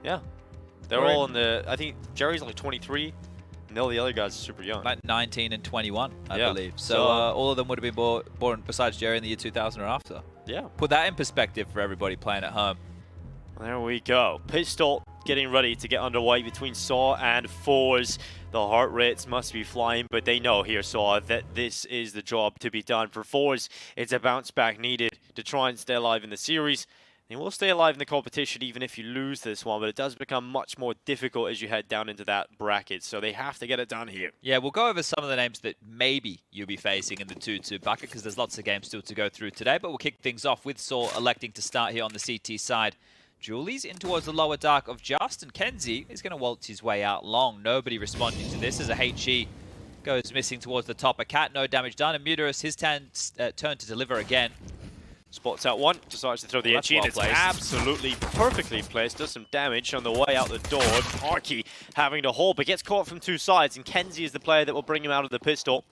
Yeah. They're all in the... I think Jerry's only 23, and all the other guys are super young. Like 19 and 21, I believe. So all of them would have been born, besides Jerry, in the year 2000 or after. Yeah. Put that in perspective for everybody playing at home. There we go. Pistol getting ready to get underway between sAw and forZe. The heart rates must be flying, but they know here, sAw, that this is the job to be done. For forZe, it's a bounce back needed to try and stay alive in the series. They will stay alive in the competition even if you lose this one, but it does become much more difficult as you head down into that bracket, so they have to get it done here. Yeah, we'll go over some of the names that maybe you'll be facing in the 2-2 bucket, because there's lots of games still to go through today, but we'll kick things off with sAw electing to start here on the CT side. Julie's in towards the lower dark of Just, and Kenzie is going to waltz his way out long. Nobody responding to this as a HE goes missing towards the top. A cat, no damage done, and Muterus, his turn to deliver again. Spots out one, decides to throw the edge in. It's absolutely perfectly placed. Does some damage on the way out the door. Arky having to hold, but gets caught from two sides, and Kenzie is the player that will bring him out of the pistol.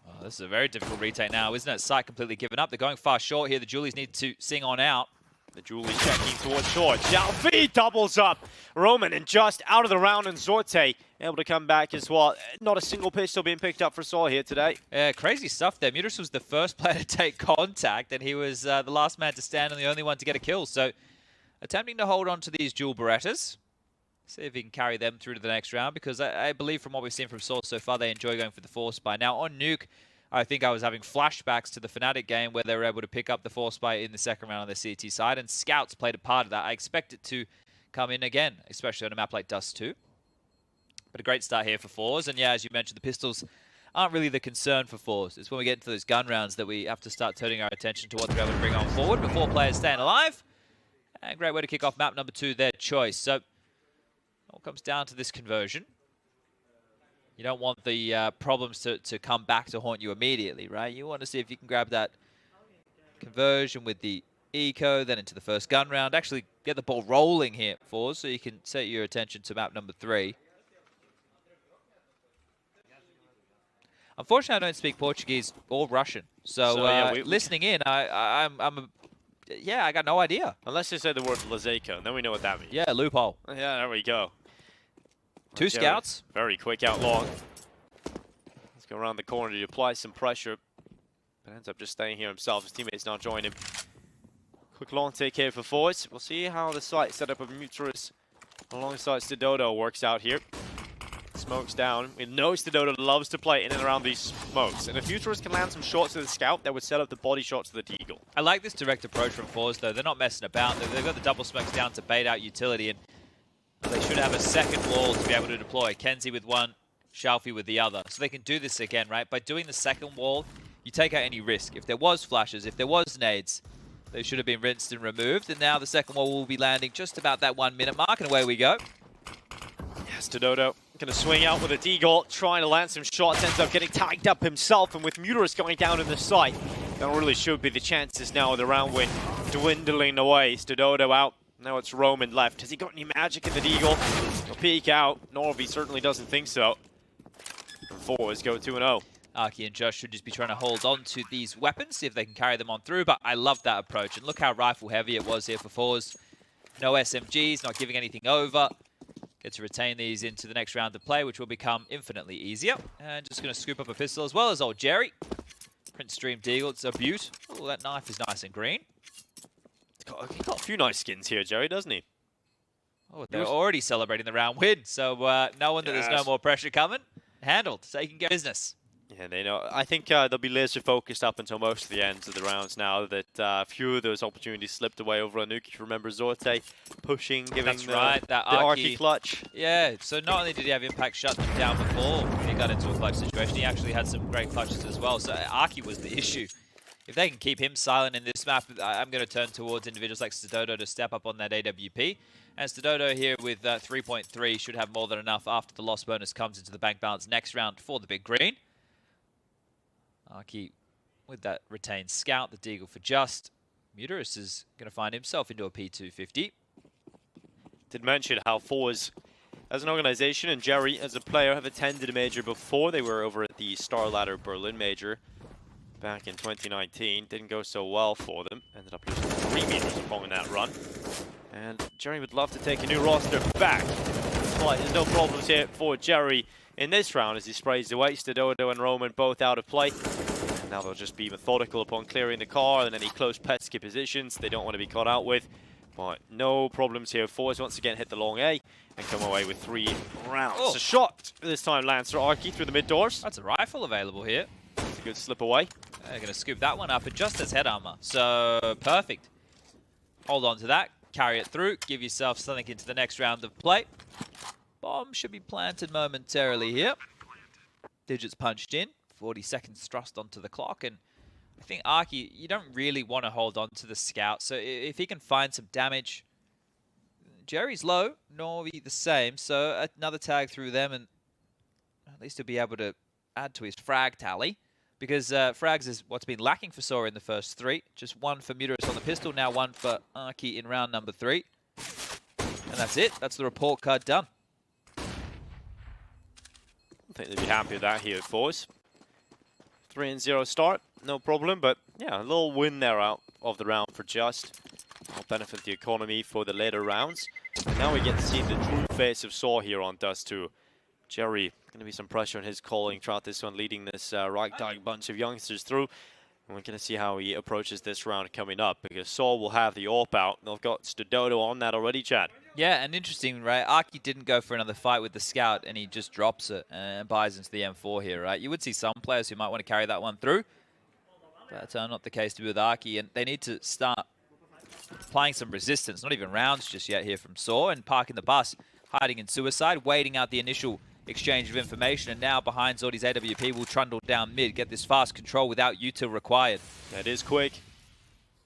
Oh, this is a very difficult retake now, isn't it? Sight completely given up. They're going far short here. The Julies need to sing on out. The Julie's checking towards short. Xiaofi doubles up. Roman and Just out of the round, and Zorte able to come back as well. Not a single pistol being picked up for sAw here today. Yeah, crazy stuff there. Muterus was the first player to take contact, and he was the last man to stand and the only one to get a kill. So attempting to hold on to these dual Berettas. See if he can carry them through to the next round, because I believe from what we've seen from sAw so far, they enjoy going for the force buy. Now on Nuke, I think I was having flashbacks to the Fnatic game where they were able to pick up the force buy in the second round on the CT side, and Scouts played a part of that. I expect it to come in again, especially on a map like Dust2. But a great start here for forZe, and yeah, as you mentioned, the pistols aren't really the concern for forZe. It's when we get into those gun rounds that we have to start turning our attention to what they're able to bring on forward before players staying alive. And great way to kick off map number 2, their choice. So it all comes down to this conversion. You don't want the problems to come back to haunt you immediately, right? You want to see if you can grab that conversion with the eco, then into the first gun round. Actually get the ball rolling here, forZe, so you can set your attention to map number 3. Unfortunately, I don't speak Portuguese or Russian, so yeah, listening in, I got no idea. Unless they say the word Lazeka, and then we know what that means. Yeah, loophole. Yeah, there we go. Two scouts. Very quick out long. Let's go around the corner to apply some pressure. But ends up just staying here himself. His teammates now join him. Quick long take here for forZe. We'll see how the site setup of Muterus alongside sAw works out here. Smokes down. We know sAw loves to play in and around these smokes. And if Muterus can land some shots to the scout, that would set up the body shots to the Deagle. I like this direct approach from forZe, though. They're not messing about. They've got the double smokes down to bait out utility, and they should have a second wall to be able to deploy. Kenzie with one, Xiaofi with the other. So they can do this again, right? By doing the second wall, you take out any risk. If there was flashes, if there was nades, they should have been rinsed and removed. And now the second wall will be landing just about that 1 minute mark, and away we go. Yes, sAw going to swing out with a Deagle, trying to land some shots, ends up getting tagged up himself, and with Muterus going down in the site, that really should be the chances now of the round win dwindling away. sAw out. Now it's Roman left. Has he got any magic in the Deagle? He'll peek out. Norby certainly doesn't think so. And forZe go 2-0. Arky and Josh should just be trying to hold on to these weapons, see if they can carry them on through, but I love that approach. And look how rifle heavy it was here for forZe. No SMGs, not giving anything over. Get to retain these into the next round of play, which will become infinitely easier. And just going to scoop up a pistol as well as old Jerry. Prince Stream Deagle, it's a beaut. Oh, that knife is nice and green. He's got a few nice skins here, Jerry, doesn't he? Oh, they're already celebrating the round win, so knowing that there's no more pressure coming, handled, so you can get business. Yeah, they know. I think they'll be laser focused up until most of the ends of the rounds now that a few of those opportunities slipped away over on Nuke. If you remember Zorte pushing, giving the Arky clutch. Yeah, so not only did he have Impact shut them down before he got into a clutch situation, he actually had some great clutches as well, so Arky was the issue. If they can keep him silent in this map, I'm going to turn towards individuals like sAw to step up on that AWP. And sAw here with 3.3 should have more than enough after the loss bonus comes into the bank balance next round for the big green. Arky with that retained scout, the Deagle for Just. Muterus is going to find himself into a P250. Did mention how forZe as an organization and Jerry as a player have attended a major before. They were over at the Star Ladder Berlin major back in 2019. Didn't go so well for them. Ended up losing 3 meters upon that run. And Jerry would love to take a new roster back. But there's no problems here for Jerry in this round as he sprays away. sAw and Roman both out of play. And now they'll just be methodical upon clearing the car and any close pesky positions they don't want to be caught out with. But no problems here. forZe once again hit the long A and come away with 3 rounds. Oh. A shot this time lands for Arky through the mid doors. That's a rifle available here. It's a good slip away. They're going to scoop that one up. It just has head armor. So, perfect. Hold on to that. Carry it through. Give yourself something into the next round of play. Bomb should be planted momentarily here. Digits punched in. 40 seconds thrust onto the clock. And I think Arky, you don't really want to hold on to the scout. So if he can find some damage. Jerry's low. Norby the same. So another tag through them. And at least he'll be able to add to his frag tally. Because frags is what's been lacking for sAw in the first 3. Just 1 for Muterus on the pistol. Now 1 for Arky in round number 3. And that's it. That's the report card done. I think they'd be happy with that here at forZe. 3-0 start, no problem, but yeah, a little win there out of the round for Just. That'll benefit the economy for the later rounds. And now we get to see the true face of sAw here on Dust2. Jerry, going to be some pressure on his calling throughout this one, leading this ragtag bunch of youngsters through. And we're going to see how he approaches this round coming up, because sAw will have the AWP out. They've got sAw on that already, Chad. Yeah, and interesting, right? Arky didn't go for another fight with the scout, and he just drops it and buys into the M4 here, right? You would see some players who might want to carry that one through, but not the case to be with Arky, and they need to start applying some resistance. Not even rounds just yet here from sAw, and parking the bus, hiding in suicide, waiting out the initial exchange of information, and now behind Zordi's AWP will trundle down mid, get this fast control without util required. That is quick.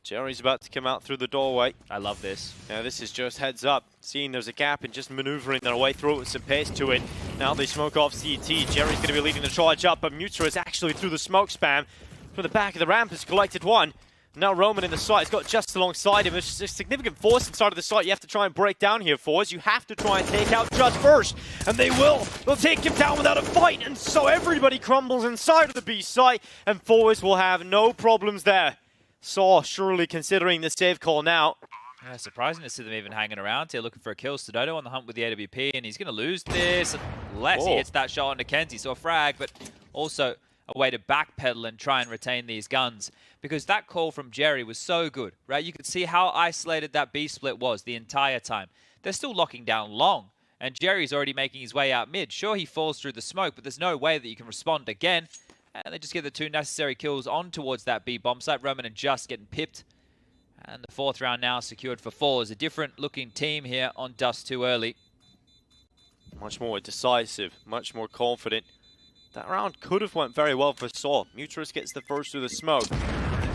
Jerry's about to come out through the doorway. I love this. Now this is just heads up, seeing there's a gap and just maneuvering their way through it with some pace to it. Now they smoke off CT. Jerry's going to be leading the charge up, but Muter is actually through the smoke spam. From the back of the ramp has collected 1. Now Roman in the site has got Just alongside him. There's a significant force inside of the site you have to try and break down here forZe. You have to try and take out Just first, and they will. They'll take him down without a fight, and so everybody crumbles inside of the B site, and forZe will have no problems there. sAw surely considering the save call now. Yeah, surprising to see them even hanging around here looking for a kill. sAw on the hunt with the AWP, and he's going to lose this unless he hits that shot on Kenzie. So a frag, but also a way to backpedal and try and retain these guns. Because that call from Jerry was so good, right? You could see how isolated that B split was the entire time. They're still locking down long, and Jerry's already making his way out mid. Sure, he falls through the smoke, but there's no way that you can respond again. And they just get the 2 necessary kills on towards that B bomb site. Roman and Just getting pipped. And the 4th round now secured for forZe. A different looking team here on Dust2 early. Much more decisive, much more confident. That round could have went very well for sAw. Muterus gets the first through the smoke.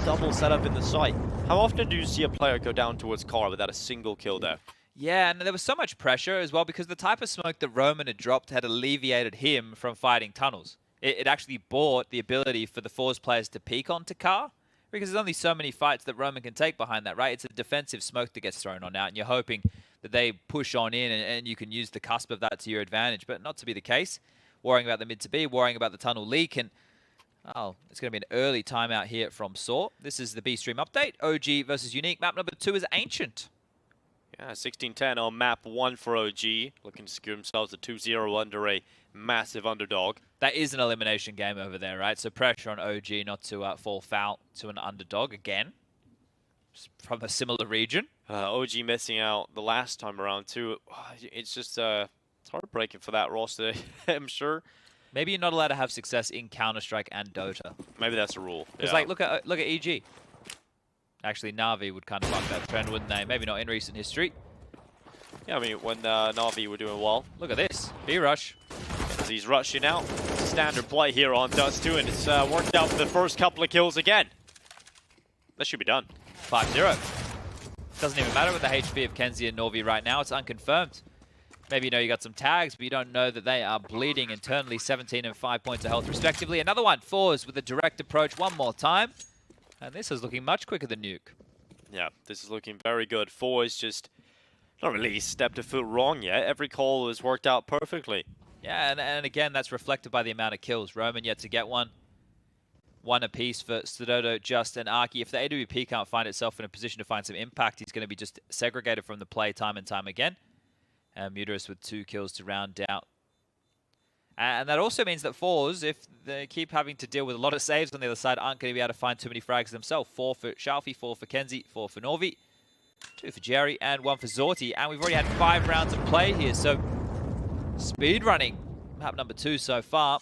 Double setup in the site. How often do you see a player go down towards car without a single kill there? Yeah, and there was so much pressure as well because the type of smoke that Roman had dropped had alleviated him from fighting tunnels. It actually bought the ability for the forZe players to peek onto car, because there's only so many fights that Roman can take behind that, right? It's a defensive smoke that gets thrown on out, and you're hoping that they push on in and you can use the cusp of that to your advantage, but not to be the case. Worrying about the mid to B, worrying about the tunnel leak, and oh, it's going to be an early timeout here from sAw. This is the B stream update. OG versus Unique. Map number 2 is Ancient. Yeah, 16-10 on map 1 for OG. Looking to secure themselves a 2-0 under a massive underdog. That is an elimination game over there, right? So pressure on OG not to fall foul to an underdog again. From a similar region. OG missing out the last time around too. It's just it's heartbreaking for that roster, I'm sure. Maybe you're not allowed to have success in Counter-Strike and Dota. Maybe that's a rule. Because like look at EG. Actually, Na'Vi would kind of buck that trend, wouldn't they? Maybe not in recent history. Yeah, I mean, when Na'Vi were doing well. Look at this. B-rush. As he's rushing out. Standard play here on Dust2, and it's worked out for the first couple of kills again. That should be done. 5-0. Doesn't even matter with the HP of Kenzie and Norby right now. It's unconfirmed. Maybe you know you got some tags, but you don't know that they are bleeding internally. 17 and 5 points of health respectively. Another one. forZe with a direct approach one more time. And this is looking much quicker than Nuke. Yeah, this is looking very good. forZe just not really stepped a foot wrong yet. Every call has worked out perfectly. Yeah, and again, that's reflected by the amount of kills. Roman yet to get one. one apiece for sAw, Just, and Arky. If the AWP can't find itself in a position to find some impact, he's going to be just segregated from the play time and time again. And Muterus with 2 kills to round out. And that also means that forZe, if they keep having to deal with a lot of saves on the other side, aren't going to be able to find too many frags themselves. 4 for Shalfie, 4 for Kenzie, 4 for Norvi, 2 for Jerry, and 1 for Zorti. And we've already had 5 rounds of play here, so speed running. Map number 2 so far.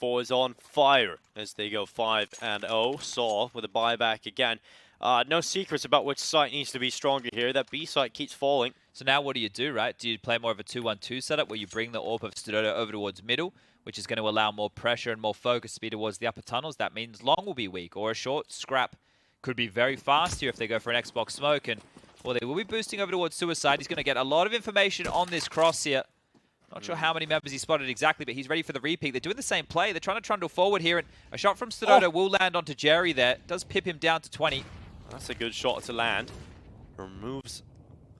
forZe on fire as they go 5-0. sAw with a buyback again. No secrets about which site needs to be stronger here. That B site keeps falling. So now what do, right? Do you play more of a 2-1-2 setup where you bring the AWP of sAw over towards middle, which is going to allow more pressure and more focus to be towards the upper tunnels? That means long will be weak, or a short scrap could be very fast here if they go for an Xbox smoke. And well, they will be boosting over towards suicide. He's going to get a lot of information on this cross here. Not sure how many members he spotted exactly, but he's ready for the repeat. They're doing the same play. They're trying to trundle forward here, and a shot from sAw will land onto Jerry there. Does pip him down to 20. That's a good shot to land. Removes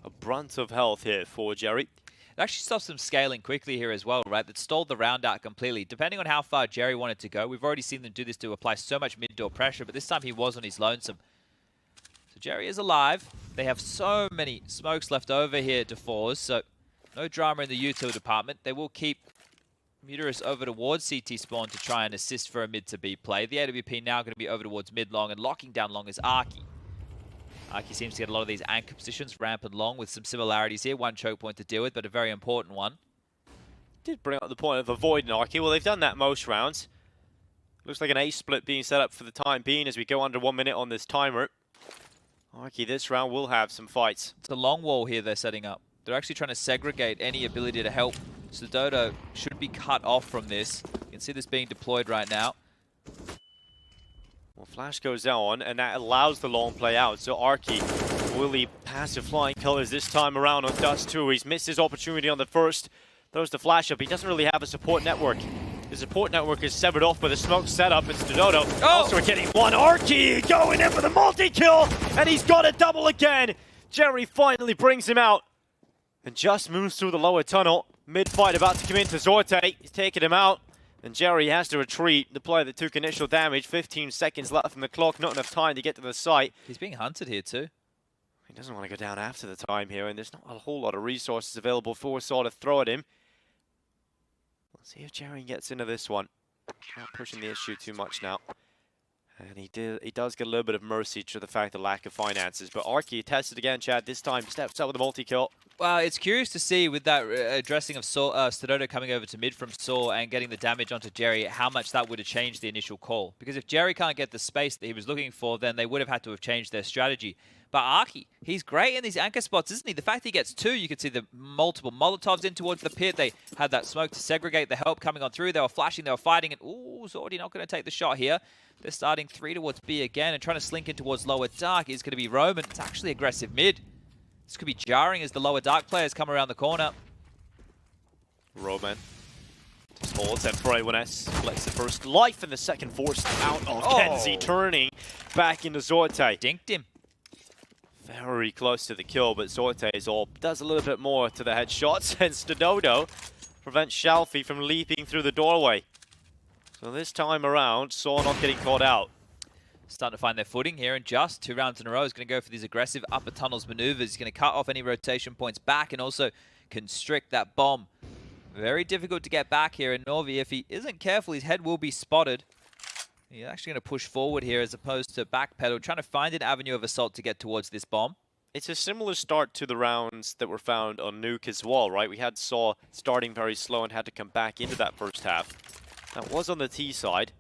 a brunt of health here for Jerry. It actually stops them scaling quickly here as well, right? That stalled the round out completely. Depending on how far Jerry wanted to go, we've already seen them do this to apply so much mid-door pressure, but this time he was on his lonesome. So Jerry is alive. They have so many smokes left over here to forZe, so no drama in the util department. They will keep Muterus over towards CT spawn to try and assist for a mid to B play. The AWP now going to be over towards mid-long, and locking down long is Arky. Arky seems to get a lot of these anchor positions, ramp and long, with some similarities here. One choke point to deal with, but a very important one. Did bring up the point of avoiding Arky. Well, they've done that most rounds. Looks like an ace split being set up for the time being as we go under 1 minute on this timer. Arky this round will have some fights. It's a long wall here they're setting up. They're actually trying to segregate any ability to help. sAw should be cut off from this. You can see this being deployed right now. Well, flash goes on, and that allows the long play out. So Arky will he pass with flying colors this time around on Dust2. He's missed his opportunity on the first. Throws the flash up. He doesn't really have a support network. His support network is severed off by the smoke setup. It's sAw. Also getting one. Arky going in for the multi-kill, and he's got a double again. Jerry finally brings him out. And just moves through the lower tunnel. Mid-fight about to come into Zorte. He's taking him out. And Jerry has to retreat. The player that took initial damage. 15 seconds left from the clock. Not enough time to get to the site. He's being hunted here too. He doesn't want to go down after the time here. And there's not a whole lot of resources available for sAw to throw at him. Let's see if Jerry gets into this one. Not pushing the issue too much now. And he does get a little bit of mercy to the fact of lack of finances. But Arky tested again, Chad. This time steps up with a multi-kill. Well, it's curious to see with that addressing of sAw coming over to mid from sAw and getting the damage onto Jerry, how much that would have changed the initial call. Because if Jerry can't get the space that he was looking for, then they would have had to have changed their strategy. But Arky, he's great in these anchor spots, isn't he? The fact he gets 2, you can see the multiple Molotovs in towards the pit. They had that smoke to segregate the help coming on through. They were flashing, they were fighting, and ooh, Zordi not going to take the shot here. They're starting 3 towards B again and trying to slink in towards lower dark is going to be Roman. It's actually aggressive mid. This could be jarring as the lower dark players come around the corner. Roman just holds and Braywones collects the first life and the second forced out of Kenzie, turning back into Zorte. Dinked him. Very close to the kill, but Zorte's all does a little bit more to the headshots, and sAw prevents Shalfie from leaping through the doorway. So this time around, sAw not getting caught out. Starting to find their footing here, and just 2 rounds in a row is going to go for these aggressive upper tunnels maneuvers. He's going to cut off any rotation points back and also constrict that bomb. Very difficult to get back here, and Norvi, if he isn't careful, his head will be spotted. He's actually going to push forward here as opposed to backpedal, trying to find an avenue of assault to get towards this bomb. It's a similar start to the rounds that were found on Nuke as well, right? We had sAw starting very slow and had to come back into that first half. That was on the T side.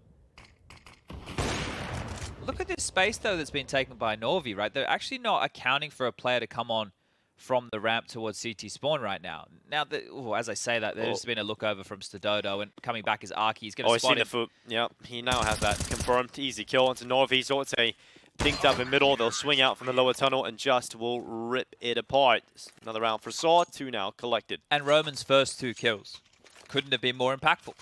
Look at this space, though, that's been taken by Norvi, right? They're actually not accounting for a player to come on from the ramp towards CT spawn right now. Now, as I say that, there's been a look over from sAw, and coming back is Arky. He's going to spot him. The foot. Yep, he now has that confirmed. Easy kill onto Norvi. Zorte dinked up in middle. They'll swing out from the lower tunnel and just will rip it apart. Another round for sAw. 2 now collected. And Roman's first 2 kills couldn't have been more impactful.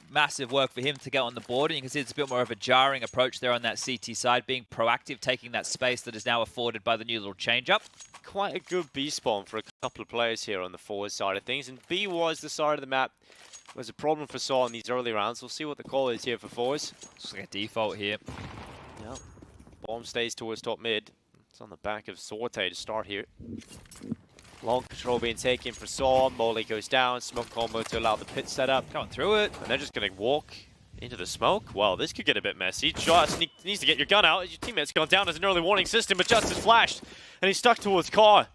Massive work for him to get on the board, and you can see it's a bit more of a jarring approach there on that CT side, being proactive, taking that space that is now afforded by the new little change-up. Quite a good B spawn for a couple of players here on the forward side of things, and B was the side of the map was a problem for sAw in these early rounds. We'll see what the call is here for forZe. It's like a default here. Yep. Bomb stays towards top mid. It's on the back of sawTe to start here. Long control being taken for sAw. Molly goes down. Smoke combo to allow the pit setup. Going through it. And they're just going to walk into the smoke. Well, this could get a bit messy. Just needs to get your gun out. Your teammate's gone down as an early warning system, but Just has flashed. And he's stuck towards car.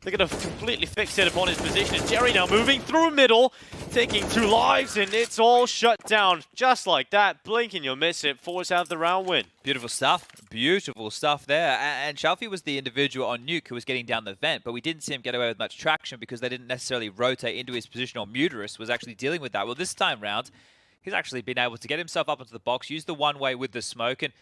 They're going to completely fixate upon his position. It's Jerry now moving through middle, taking 2 lives, and it's all shut down. Just like that. Blink and you'll miss it. forZe have the round win. Beautiful stuff. Beautiful stuff there. And Shalfie was the individual on Nuke who was getting down the vent, but we didn't see him get away with much traction because they didn't necessarily rotate into his position, or Muterus was actually dealing with that. Well, this time round, he's actually been able to get himself up into the box, use the one-way with the smoke, and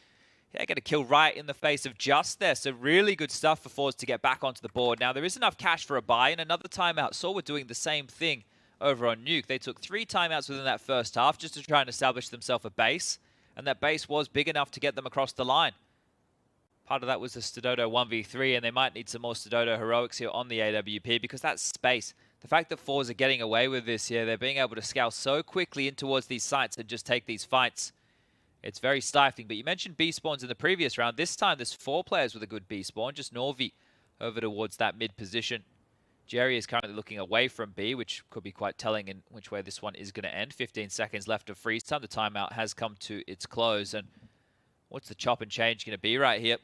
yeah, get a kill right in the face of Just there. So really good stuff for forZe to get back onto the board. Now, there is enough cash for a buy and another timeout. sAw were doing the same thing over on Nuke. They took 3 timeouts within that first half just to try and establish themselves a base. And that base was big enough to get them across the line. Part of that was the sTododo 1v3, and they might need some more sTododo heroics here on the AWP because that's space. The fact that forZe are getting away with this here, they're being able to scale so quickly in towards these sites and just take these fights. It's very stifling, but you mentioned B spawns in the previous round. This time, there's 4 players with a good B spawn, just Norvi over towards that mid position. Jerry is currently looking away from B, which could be quite telling in which way this one is going to end. 15 seconds left of freeze time. The timeout has come to its close, and what's the chop and change going to be right here?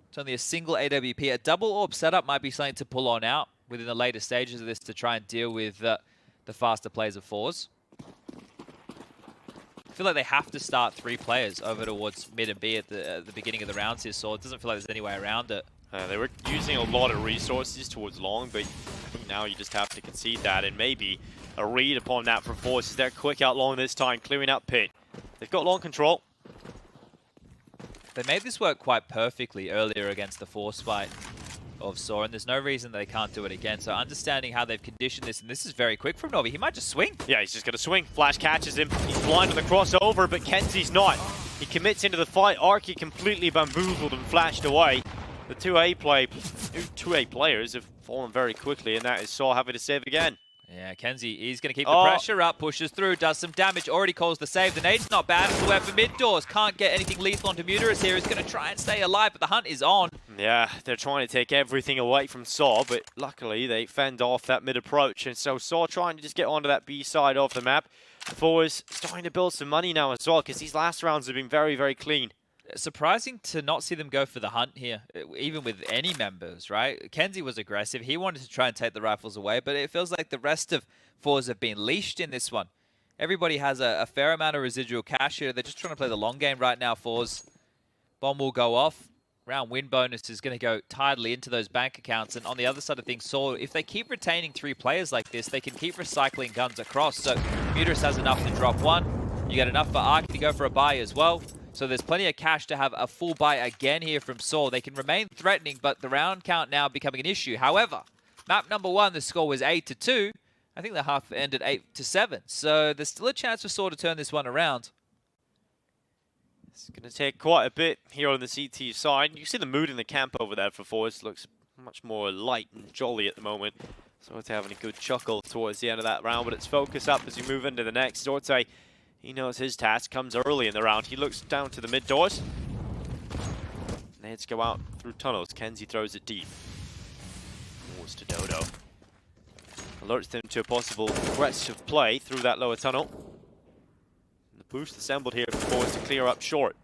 It's only a single AWP. A double orb setup might be something to pull on out within the later stages of this to try and deal with the faster plays of forZe. I feel like they have to start 3 players over towards mid and B at the beginning of the rounds here, so it doesn't feel like there's any way around it. They were using a lot of resources towards long, but I think now you just have to concede that, and maybe a read upon that from forZe. They're quick out long this time, clearing out pit. They've got long control. They made this work quite perfectly earlier against the force fight of sAw, and there's no reason they can't do it again. So understanding how they've conditioned this, and this is very quick from Norvi. He might just swing. Yeah, he's just going to swing. Flash catches him. He's blind with the crossover, but Kenzie's not. He commits into the fight. Arky completely bamboozled and flashed away. The 2A players have fallen very quickly, and that is sAw having to save again. Yeah, Kenzie, he's going to keep the pressure up, pushes through, does some damage, already calls the save. The nade's not bad. It's the weapon mid doors. Can't get anything lethal onto Muterus here. He's going to try and stay alive, but the hunt is on. Yeah, they're trying to take everything away from sAw, but luckily they fend off that mid approach. And so sAw trying to just get onto that B side of the map. forZe starting to build some money now as well, because these last rounds have been very, very clean. Surprising to not see them go for the hunt here, even with any members, right? Kenzie was aggressive. He wanted to try and take the rifles away, but it feels like the rest of forZe have been leashed in this one. Everybody has a fair amount of residual cash here. They're just trying to play the long game right now, forZe. Bomb will go off. Round win bonus is going to go tidily into those bank accounts. And on the other side of things, sAw, if they keep retaining 3 players like this, they can keep recycling guns across. So Muterus has enough to drop 1. You get enough for Arky to go for a buy as well. So there's plenty of cash to have a full buy again here from sAw. They can remain threatening, but the round count now becoming an issue. However, map number 1, the score was 8-2. I think the half ended 8-7. So there's still a chance for sAw to turn this one around. It's going to take quite a bit here on the CT side. You see the mood in the camp over there for forZe. Looks much more light and jolly at the moment. sAw having a good chuckle towards the end of that round, but it's focus up as you move into the next. sAw, he knows his task comes early in the round. He looks down to the mid doors. Nades go out through tunnels. Kenzie throws it deep. Towards sTododo. Alerts them to a possible aggressive play through that lower tunnel. The boost assembled here for forZe to clear up short.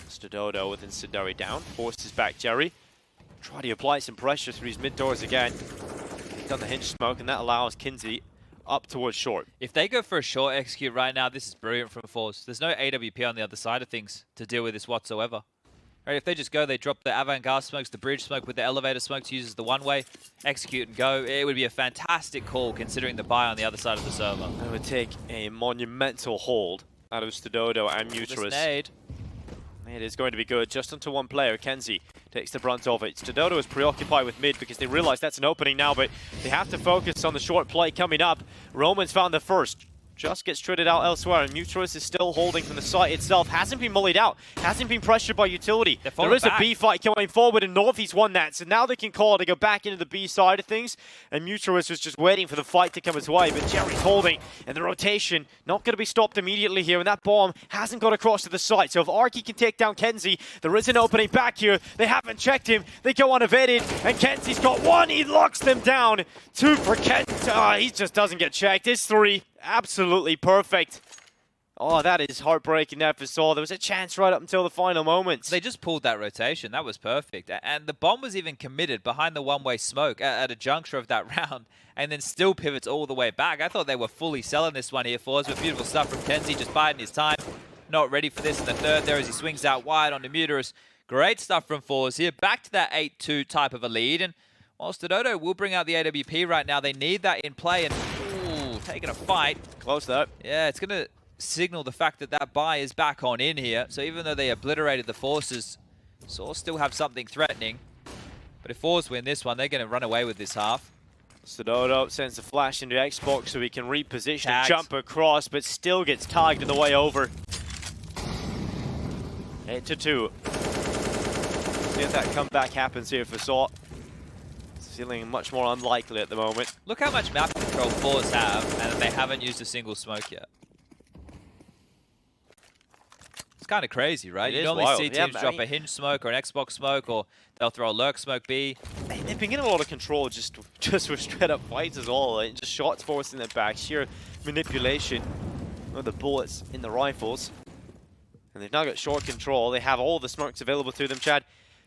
sTododo with Incendiary down, forces back Jerry. Try to apply some pressure through his mid doors again. He's done the hinge smoke, and that allows Kenzie up towards short. If they go for a short execute right now, this is brilliant from forZe. There's no AWP on the other side of things to deal with this whatsoever. Right, if they just go, they drop the avant-garde smokes, the bridge smoke with the elevator smokes, uses the one-way, execute and go. It would be a fantastic call considering the buy on the other side of the server. It would take a monumental hold out of sTododo and Muterus. Nade. It is going to be good, just onto one player. Kenzie takes the brunt of it. sTododo is preoccupied with mid because they realize that's an opening now, but they have to focus on the short play coming up. Roman's found the first. just gets traded out elsewhere, and Mutualist is still holding from the site itself. Hasn't been mullied out, hasn't been pressured by utility. There is a B fight going forward, and Northeast won that, so now they can call to go back into the B side of things, and Mutualist was just waiting for the fight to come his way, but Jerry's holding, and the rotation not going to be stopped immediately here, and that bomb hasn't got across to the site, so if Arky can take down Kenzie, there is an opening back here. They haven't checked him, they go unabated, and Kenzie's got one, he locks them down. Two for Kent, he just doesn't get checked. It's three. Absolutely perfect. Oh, that is heartbreaking there for sAw. There was a chance right up until the final moments. They just pulled that rotation. That was perfect. And the bomb was even committed behind the one-way smoke at a juncture of that round, and then still pivots all the way back. I thought they were fully selling this one here for us, but beautiful stuff from Kenzie, just biding his time. Not ready for this in the third there as he swings out wide onto Muterus. Great stuff from forZe here. Back to that 8-2 type of a lead. And whilst Dodo will bring out the AWP right now, they need that in play. And taking a fight. Close though. Yeah, it's going to signal the fact that that buy is back on in here. So even though they obliterated the forces, sAw still have something threatening. But if forZe win this one, they're going to run away with this half. Dodo sends a flash into Xbox so he can reposition, Tagged. jump across, but still gets tagged on the way over. 8-2. See if that comeback happens here for sAw. Feeling much more unlikely at the moment. Look how much map control forZe have, and they haven't used a single smoke yet. It's kind of crazy, right? You normally see teams drop a hinge smoke or an Xbox smoke, or they'll throw a lurk smoke B. They've been getting a lot of control just with straight up fights as well. Like, just shots forcing their back, sheer manipulation of the bullets in the rifles. And they've now got short control. They have all the smokes available to them, Chad,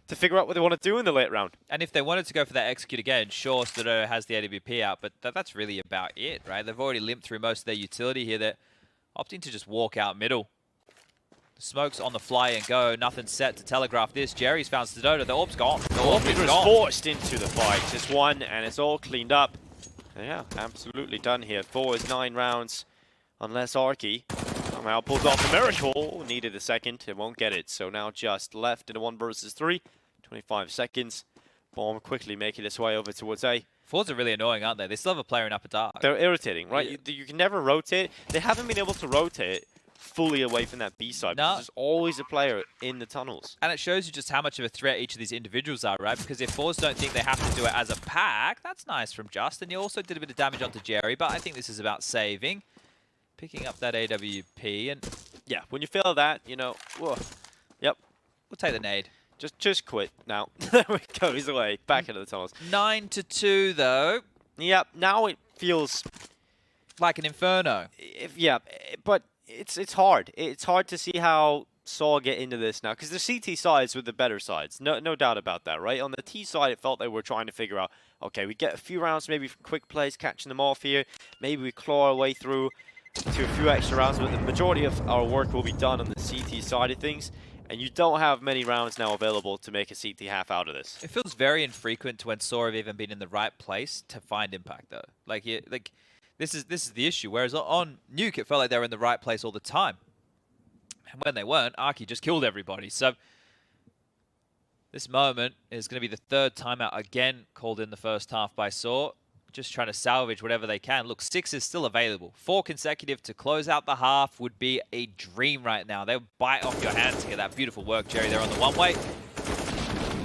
to figure out what they want to do in the late round. And if they wanted to go for that execute again, sure, Dodo has the AWP out, but that's really about it, right? They've already limped through most of their utility here. They're opting to just walk out middle. The smoke's on the fly and go. Nothing set to telegraph this. Jerry's found Dodo. The orb's gone. The orb is gone. Forced into the fight. Just one, and it's all cleaned up. Yeah, absolutely done here. 4 is 9 rounds, unless Arky somehow pulls off a miracle. Needed a second, it won't get it. So now just left in a 1 versus 3. 25 seconds. Bomb quickly making its way over towards A. forZe are really annoying, aren't they? They still have a player in upper dark. They're irritating, right? Yeah. You can never rotate. They haven't been able to rotate fully away from that B side. No. There's always a player in the tunnels. And it shows you just how much of a threat each of these individuals are, right? Because if forZe don't think they have to do it as a pack, that's nice from Justin. You also did a bit of damage onto Jerry, but I think this is about saving. Picking up that AWP, and Yeah, when you feel that, you know, whoa. Yep. we'll take the nade. Just quit now. There we go. He's away. Back into the tunnels. 9-2, though. Yep. Now it feels Like an inferno. but it's hard. It's hard to see how sAw get into this now, because the CT sides were the better sides. No doubt about that, right? On the T side, it felt they were trying to figure out, okay, we get a few rounds, maybe from quick plays, catching them off here. Maybe we claw our way through to a few extra rounds, but the majority of our work will be done on the CT side of things. And you don't have many rounds now available to make a CT half out of this. It feels very infrequent when sAw have even been in the right place to find impact, though. Like this is the issue. Whereas on Nuke, it felt like they were in the right place all the time. And when they weren't, Arky just killed everybody. So this moment is going to be the third timeout again called in the first half by sAw. Just trying to salvage whatever they can. Look, 6 is still available. 4 consecutive to close out the half would be a dream right now. They'll bite off your hand to get that beautiful work, Jerry, there on the one-way.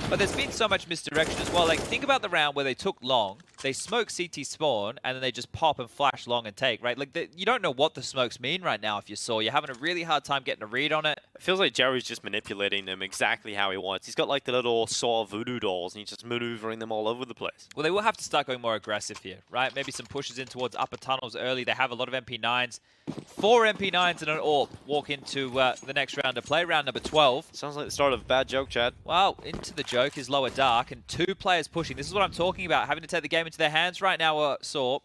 But there's been so much misdirection as well. Like, think about the round where they took long, they smoke CT spawn, and then they just pop and flash long and take, right? Like, you don't know what the smokes mean right now if you saw. You're having a really hard time getting a read on it. It feels like Jerry's just manipulating them exactly how he wants. He's got like the little sAw voodoo dolls, and he's just maneuvering them all over the place. Well, they will have to start going more aggressive here, right? Maybe some pushes in towards upper tunnels early. They have a lot of MP9s. 4 MP9s and an AWP walk into the next round of play, round number 12. Sounds like the start of a bad joke, Chad. Well, into the joke is lower dark, and 2 players pushing. This is what I'm talking about, having to take the game into their hands right now, sAw.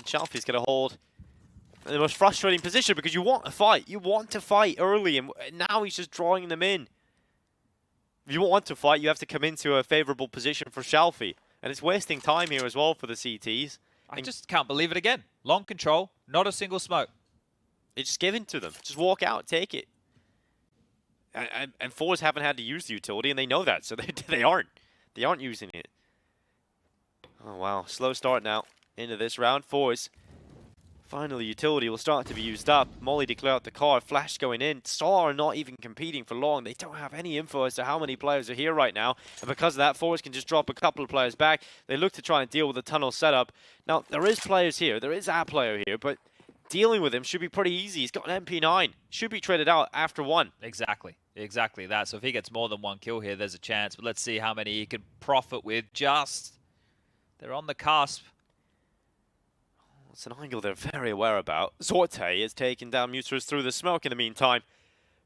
Chalfie's going to hold in the most frustrating position because you want a fight. You want to fight early, and now he's just drawing them in. If you want to fight, you have to come into a favorable position for Chalfie. And it's wasting time here as well for the CTs. I just can't believe it again. Long control, not a single smoke. It's just given to them. Just walk out, take it. And forZe haven't had to use the utility, and they know that, so they aren't. They aren't using it. Oh, wow. Slow start now into this round. forZe Finally, utility will start to be used up. Molly to clear out the car. Flash going in. sAw are not even competing for long. They don't have any info as to how many players are here right now. And because of that, forZe can just drop a couple of players back. They look to try and deal with the tunnel setup. Now, there is players here. There is a player here, but dealing with him should be pretty easy. He's got an MP9. Should be traded out after one. Exactly. Exactly that. So if he gets more than one kill here, there's a chance. But let's see how many he can profit with. They're on the cusp. It's an angle they're very aware about. zorte is taking down muteRus through the smoke in the meantime.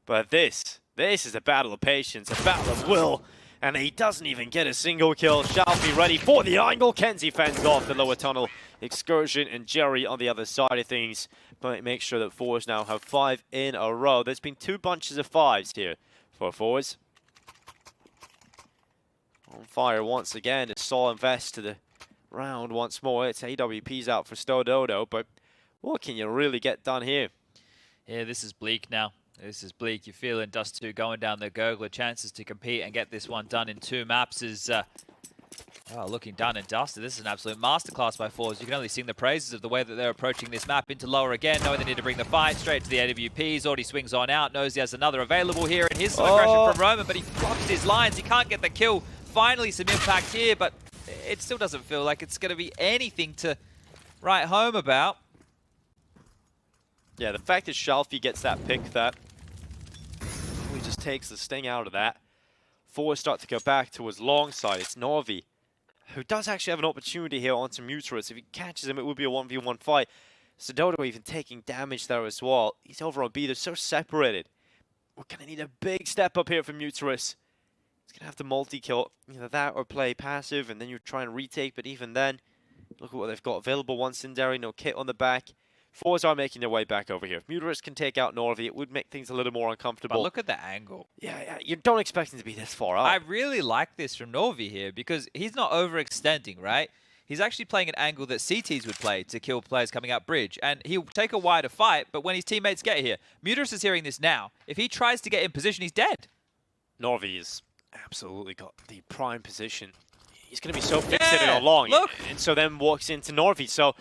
But this is a battle of patience, a battle of will. And he doesn't even get a single kill. shalfie ready for the angle. kenzie fends off the lower tunnel. Excursion and Jerry on the other side of things. But make sure that forZe now have 5 in a row. There's been 2 bunches of 5s here for forZe. On fire once again as sAw invests to the round once more. It's AWP's out for StoDodo, but what can you really get done here? Yeah, this is bleak now. This is bleak. You're feeling Dust2 going down the gurgler. Chances to compete and get this one done in 2 maps is looking done and dusted. This is an absolute masterclass by forZe. You can only sing the praises of the way that they're approaching this map into lower again, knowing they need to bring the fight straight to the AWPs. Already swings on out, knows he has another available here, and here's some aggression from Roman, but he blocks his lines. He can't get the kill. Finally, some impact here, but it still doesn't feel like it's going to be anything to write home about. Yeah, the fact that shalfie gets that pick, that he just takes the sting out of that. forZe start to go back to his long side. It's Norvi, who does actually have an opportunity here onto muteRus. If he catches him, it would be a 1v1 fight. StoDodo even taking damage there as well. He's over on B. They're so separated. We're going to need a big step up here from muteRus. He's going to have to multi-kill, either that or play passive, and then you try and retake, but even then, look at what they've got available. One Sindari, no kit on the back. forZe are making their way back over here. If muteRus can take out Norvi, it would make things a little more uncomfortable. But look at the angle. Yeah, you don't expect him to be this far out. I really like this from Norvi here, because he's not overextending, right? He's actually playing an angle that CTs would play to kill players coming out bridge, and he'll take a wider fight, but when his teammates get here, muteRus is hearing this now. If he tries to get in position, he's dead. Norvi has absolutely got the prime position. He's going to be so fixated on long, look. And so then walks into Norvi. So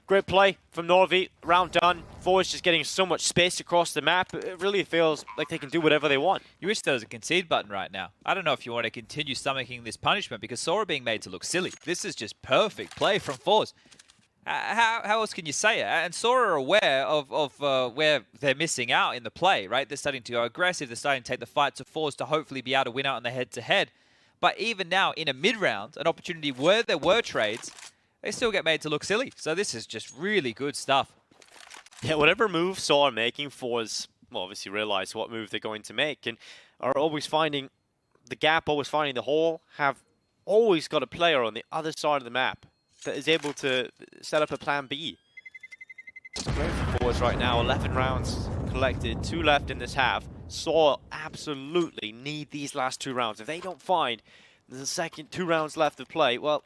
great play from Norvi. Round done. forZe just getting so much space across the map. It really feels like they can do whatever they want. You wish there was a concede button right now. I don't know if you want to continue stomaching this punishment because sAw are being made to look silly. This is just perfect play from forZe. How else can you say it? And sAw are aware of where they're missing out in the play, right? They're starting to go aggressive. They're starting to take the fight to forZe to hopefully be able to win out in the head-to-head. But even now, in a mid-round, an opportunity where there were trades, they still get made to look silly. So this is just really good stuff. Yeah, whatever move sAw are making, forZe well, obviously realize what move they're going to make and are always finding the gap, always finding the hole, have always got a player on the other side of the map that is able to set up a plan B. It's great for forZe right now. 11 rounds collected, 2 left in this half. sAw absolutely need these last 2 rounds. If they don't find the second 2 rounds left to play, well,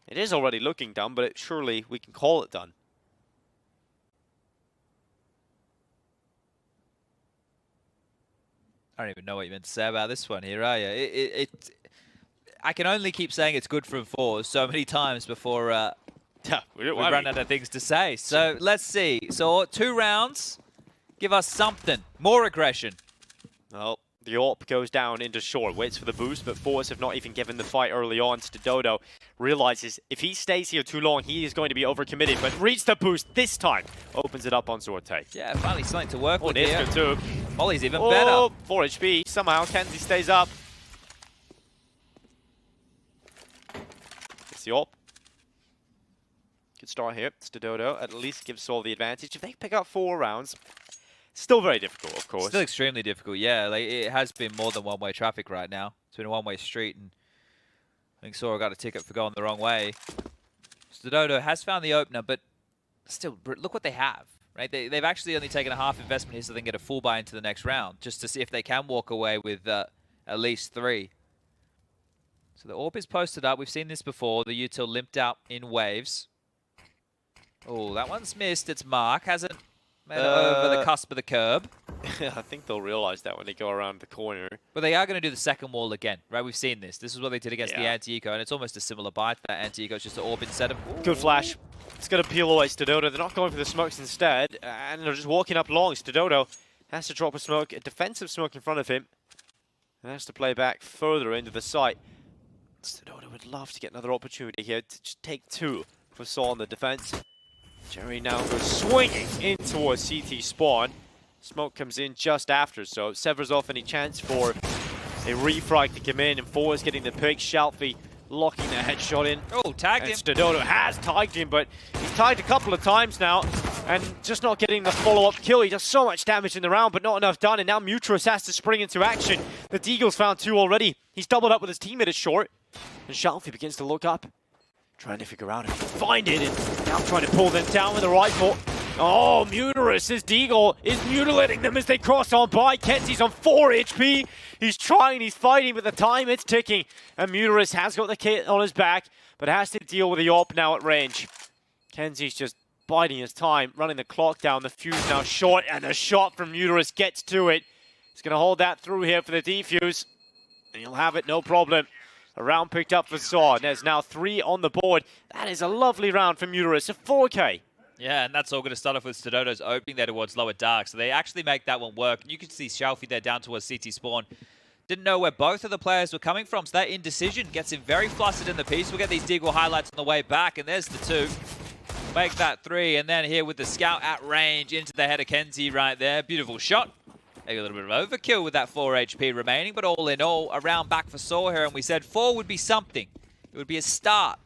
it is already looking done, but surely we can call it done. I don't even know what you meant to say about this one here, are you? I can only keep saying it's good from forZe so many times before we run out of things to say. So let's see. So 2 rounds, give us something. More aggression. Well, the AWP goes down into short, waits for the boost, but forZe have not even given the fight early on. StoDodo realizes if he stays here too long, he is going to be overcommitted, but reads the boost this time. Opens it up on zorte. Yeah, finally something to work with here. Too. Molly's even better. 4 HP. Somehow, kenzie stays up. It's the AWP. Good start here. StoDodo at least gives sAw the advantage. If they pick up 4 rounds, still very difficult, of course. Still extremely difficult, yeah. Like, it has been more than one-way traffic right now. It's been a one-way street, and I think sAw got a ticket for going the wrong way. StoDodo has found the opener, but still, look what they have, right? They've actually only taken a half investment here so they can get a full buy into the next round, just to see if they can walk away with at least 3. So the AWP is posted up. We've seen this before. The util limped out in waves. Oh, that one's missed. It's Mark. Hasn't Made it over the cusp of the curb. I think they'll realize that when they go around the corner. But they are going to do the second wall again, right? We've seen this. This is what they did against the Yeah. anti-eco, and it's almost a similar buy to that anti-eco. It's just an orb instead of... Good flash. It's going to peel away Stadodo. They're not going for the smokes instead, and they're just walking up long. Stadodo has to drop a smoke, a defensive smoke in front of him, and has to play back further into the site. Stadodo would love to get another opportunity here to just take two for sAw on the defense. Jerry now goes swinging in towards CT spawn. Smoke comes in just after, so it severs off any chance for a refrag to come in, and forZe getting the pick. Shalfie locking the headshot in. Oh, tagged him. Stadodo has tagged him, but he's tagged a couple of times now, and just not getting the follow-up kill. He does so much damage in the round, but not enough done, and now Mutrus has to spring into action. The Deagle's found two already. He's doubled up with his teammate at short, and Shalfie begins to look up, trying to figure out if he can find it, and now trying to pull them down with a rifle. Oh, Mutrus, his Deagle is mutilating them as they cross on by. Kenzie's on 4 HP. He's trying, he's fighting, but the time it's ticking. And Mutrus has got the kit on his back, but has to deal with the AWP now at range. Kenzie's just biding his time, running the clock down. The fuse now short, and the shot from Mutrus gets to it. He's going to hold that through here for the defuse, and he'll have it no problem. A round picked up for sAw, and there's now 3 on the board. That is a lovely round for Mutrus, a 4K. Yeah, and that's all going to start off with Stadodo's opening there towards lower dark. So they actually make that one work. And you can see Shalfie there down towards CT spawn. Didn't know where both of the players were coming from. So that indecision gets him very flustered in the piece. We'll get these Deagle highlights on the way back. And there's the 2. Make that 3. And then here with the scout at range into the head of Kenzie right there. Beautiful shot. Maybe a little bit of overkill with that 4 HP remaining. But all in all, a round back for sAw here. And we said 4 would be something. It would be a start,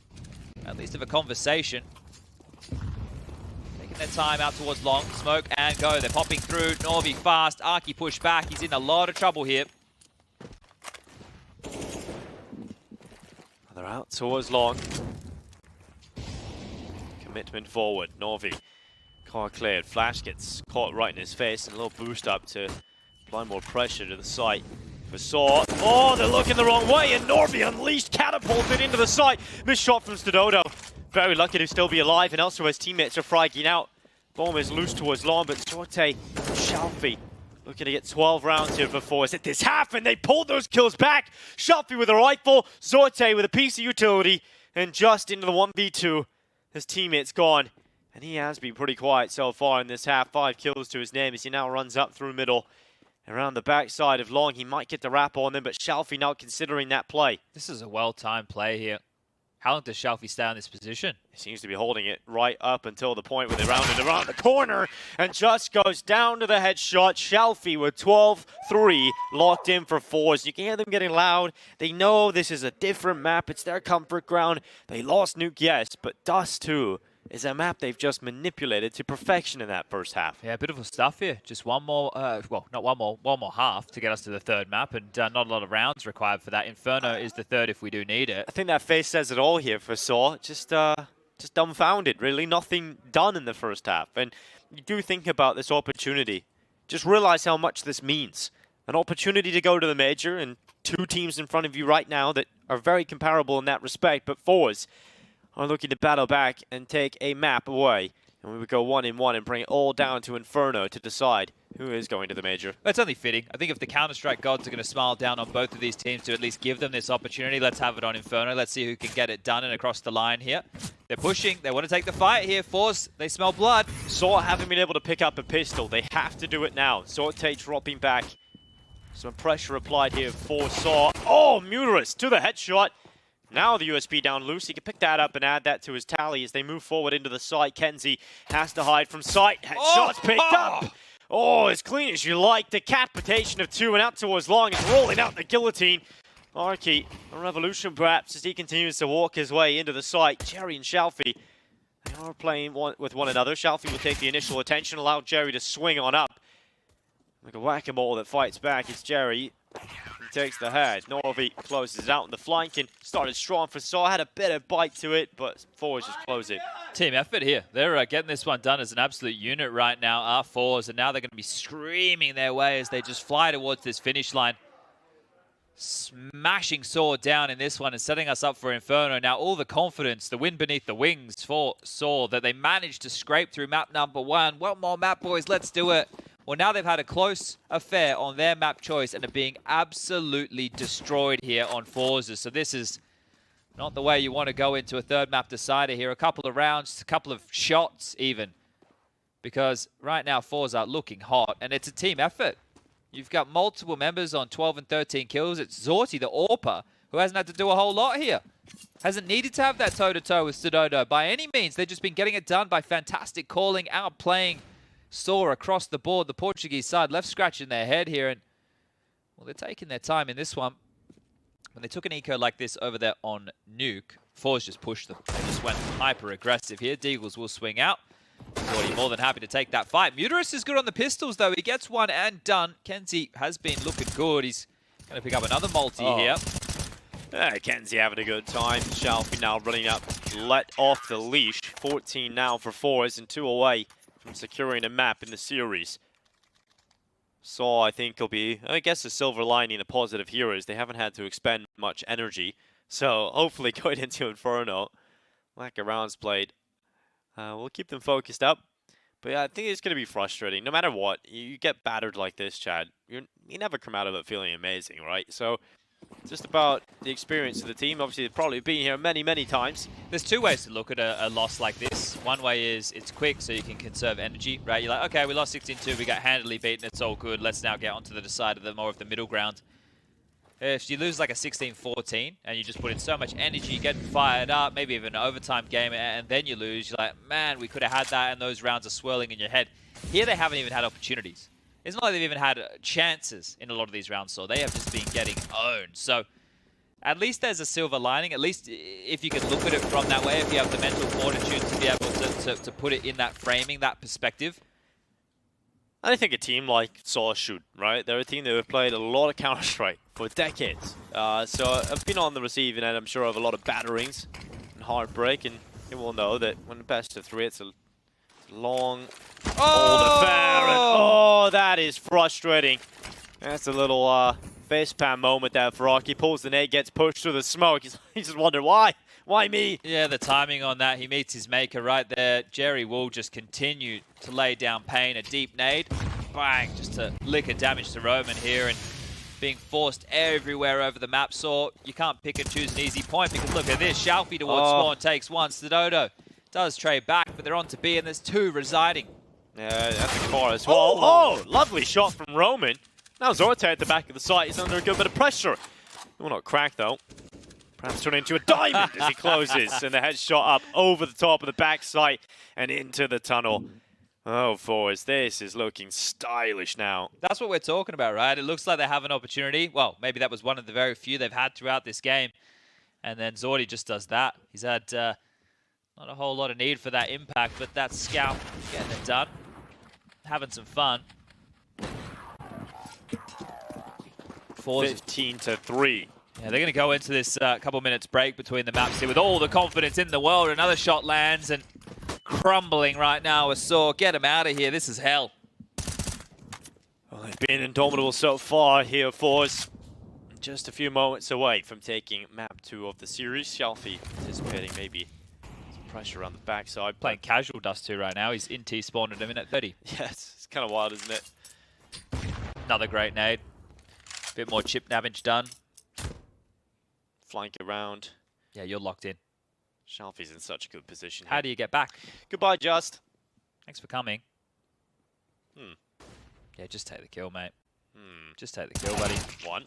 at least of a conversation. Their time out towards long, smoke and go. They're popping through. Norvi fast. Arky push back. He's in a lot of trouble here. They're out towards long. Commitment forward. Norvi. Car cleared. Flash gets caught right in his face, and a little boost up to apply more pressure to the site. For sAw. Oh, they're looking the wrong way, and Norvi unleashed, catapulted into the site. Missed shot from Stadodo. Very lucky to still be alive, and also his teammates are fragging out. Bomb is loose towards long, but Zorte, Shalfie looking to get 12 rounds here for forZe. At this half, and they pulled those kills back. Shalfie with a rifle, Zorte with a piece of utility, and just into the 1v2. His teammate's gone, and he has been pretty quiet so far in this half. 5 kills to his name as he now runs up through middle. Around the backside of long, he might get the wrap on them, but Shalfie now considering that play. This is a well-timed play here. How long does Shalfie stay on this position? He seems to be holding it right up until the point where they rounded around the corner and just goes down to the headshot. Shalfie with 12-3 locked in for forZe. You can hear them getting loud. They know this is a different map. It's their comfort ground. They lost Nuke, yes, but Dust2 is a map they've just manipulated to perfection in that first half. Yeah, beautiful stuff here. Just one more, well, not one more half to get us to the third map, and not a lot of rounds required for that. Inferno is the third if we do need it. I think that face says it all here for sAw. Just dumbfounded, really. Nothing done in the first half. And you do think about this opportunity. Just realize how much this means. An opportunity to go to the major, and 2 teams in front of you right now that are very comparable in that respect, but forZe are looking to battle back and take a map away. And we would go 1-1 and bring it all down to Inferno to decide who is going to the major. It's only fitting. I think if the Counter-Strike gods are going to smile down on both of these teams to at least give them this opportunity, let's have it on Inferno. Let's see who can get it done and across the line here. They're pushing. They want to take the fight here. forZe, they smell blood. sAw haven't been able to pick up a pistol. They have to do it now. Zorte dropping back. Some pressure applied here for sAw. Oh, Mutrus to the headshot. Now the USB down loose. He can pick that up and add that to his tally as they move forward into the site. Kenzie has to hide from sight. Headshots picked up. Oh, as clean as you like. Decapitation of 2 and out towards long. It's rolling out the guillotine. Arky, a revolution perhaps as he continues to walk his way into the site. Jerry and Shalfie, they are playing with one another. Shalfie will take the initial attention, allow Jerry to swing on up. Like a whack-a-mole that fights back. It's Jerry. He takes the head. Norvi closes out on the flanking. Started strong for sAw. Had a bit of bite to it, but forZe just close it. Team effort here. They're getting this one done as an absolute unit right now, our forZe, and now they're going to be screaming their way as they just fly towards this finish line. smashing sAw down in this one and setting us up for Inferno. Now all the confidence, the wind beneath the wings for sAw that they managed to scrape through map number 1. One more map, boys, let's do it. Well, now they've had a close affair on their map choice and are being absolutely destroyed here on forZe. So this is not the way you want to go into a third map decider here. A couple of rounds, a couple of shots even. Because right now forZe are looking hot and it's a team effort. You've got multiple members on 12 and 13 kills. It's Zorti, the AWPer, who hasn't had to do a whole lot here. Hasn't needed to have that toe-to-toe with sAw by any means. They've just been getting it done by fantastic calling, outplaying sAw across the board. The Portuguese side left scratching their head here. And, well, they're taking their time in this one. When they took an eco like this over there on Nuke, forZe just pushed them. They just went hyper-aggressive here. Deagles will swing out. Zorti more than happy to take that fight. Muterus is good on the pistols, though. He gets one and done. Kenzie has been looking good. He's going to pick up another multi here. Kenzie having a good time. shalfie now running up, let off the leash. 14 now for forZe and 2 away from securing a map in the series. sAw, I think, will be, I guess, a silver lining, the positive here is they haven't had to expend much energy. So hopefully going into Inferno, lack of rounds played, we'll keep them focused up. But yeah, I think it's going to be frustrating. No matter what, you get battered like this, Chad, you never come out of it feeling amazing, right? So it's just about the experience of the team. Obviously, they've probably been here many, many times. There's two ways to look at a loss like this. One way is it's quick, so you can conserve energy, right? You're like, okay, we lost 16-2, we got handily beaten, it's all good. Let's now get onto the decider, the more of the middle ground. If you lose like a 16-14 and you just put in so much energy, getting fired up, maybe even an overtime game, and then you lose, you're like, man, we could have had that, and those rounds are swirling in your head. Here they haven't even had opportunities. It's not like they've even had chances in a lot of these rounds, so they have just been getting owned. So at least there's a silver lining. At least if you can look at it from that way, if you have the mental fortitude to be able to put it in that framing, that perspective. I think a team like sAw should, right? They're a team that have played a lot of Counter-Strike for decades. So I've been on the receiving end, I'm sure, of a lot of batterings and heartbreak, and you will know that when the best of 3, it's a long, old affair, and oh, that is frustrating. That's a little facepalm moment there for Rocky. Pulls the nade, gets pushed through the smoke. He just wondered why. Why me? Yeah, the timing on that. He meets his maker right there. Jerry will just continue to lay down pain. A deep nade. Bang! Just to lick a damage to Roman here and being forced everywhere over the map. sAw, you can't pick and choose an easy point because look at this. shalfie towards spawn takes one. sAw does trade back, but they're on to B and there's 2 residing. Yeah, that's a car as well. Oh, lovely shot from Roman. Now Zorte at the back of the site. He's under a good bit of pressure. He will not crack though. Perhaps turn into a diamond as he closes, and the headshot up over the top of the backside and into the tunnel. Oh, forZe, this is looking stylish now. That's what we're talking about, right? It looks like they have an opportunity. Well, maybe that was one of the very few they've had throughout this game. And then Zorti just does that. He's had not a whole lot of need for that impact, but that scout getting it done. Having some fun. 15-3. Yeah, they're going to go into this couple minutes break between the maps here with all the confidence in the world. Another shot lands and crumbling right now with sAw. Get him out of here. This is hell. Well, they've been indomitable so far here, forZe. Just a few moments away from taking map 2 of the series. shalfie anticipating maybe some pressure on the backside. Playing casual Dust2 right now. He's in T-spawn at a minute 30. Yeah, it's kind of wild, isn't it? Another great nade. Bit more chip damage done. Flank around. Yeah, you're locked in. shalfie's in such a good position. How do you get back? Goodbye, Just. Thanks for coming. Yeah, just take the kill, mate. Just take the kill, buddy. 1.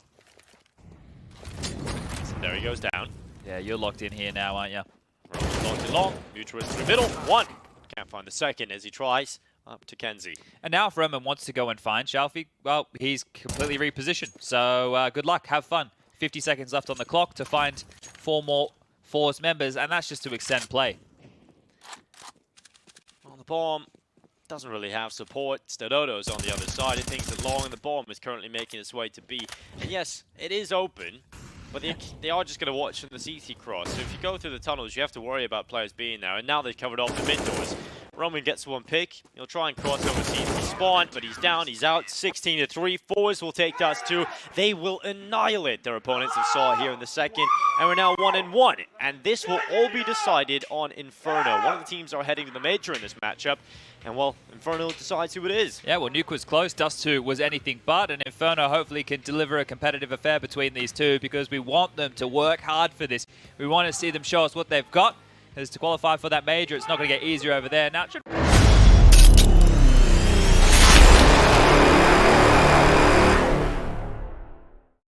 So there he goes down. Yeah, you're locked in here now, aren't you? Roman's locked in long. Muterus through middle. 1. Can't find the second as he tries. Up to Kenzie. And now if Roman wants to go and find shalfie, well, he's completely repositioned. So good luck. Have fun. 50 seconds left on the clock to find 4 more forZe members, and that's just to extend play. Well, the bomb doesn't really have support. sAw's on the other side of things. That long, and the bomb is currently making its way to B. And yes, it is open, but they are just going to watch from the CT cross. So if you go through the tunnels, you have to worry about players being there. And now they've covered off the mid doors. Roman gets one pick. He'll try and cross over CT spawn, but he's down, he's out, 16-3. forZe will take Dust2. They will annihilate their opponents of sAw here in the second, and we're now 1-1. And this will all be decided on Inferno. One of the teams are heading to the major in this matchup, and well, Inferno decides who it is. Yeah, well, Nuke was close, Dust2 was anything but, and Inferno hopefully can deliver a competitive affair between these two, because we want them to work hard for this. We want to see them show us what they've got, as to qualify for that major. It's not going to get easier over there. Now,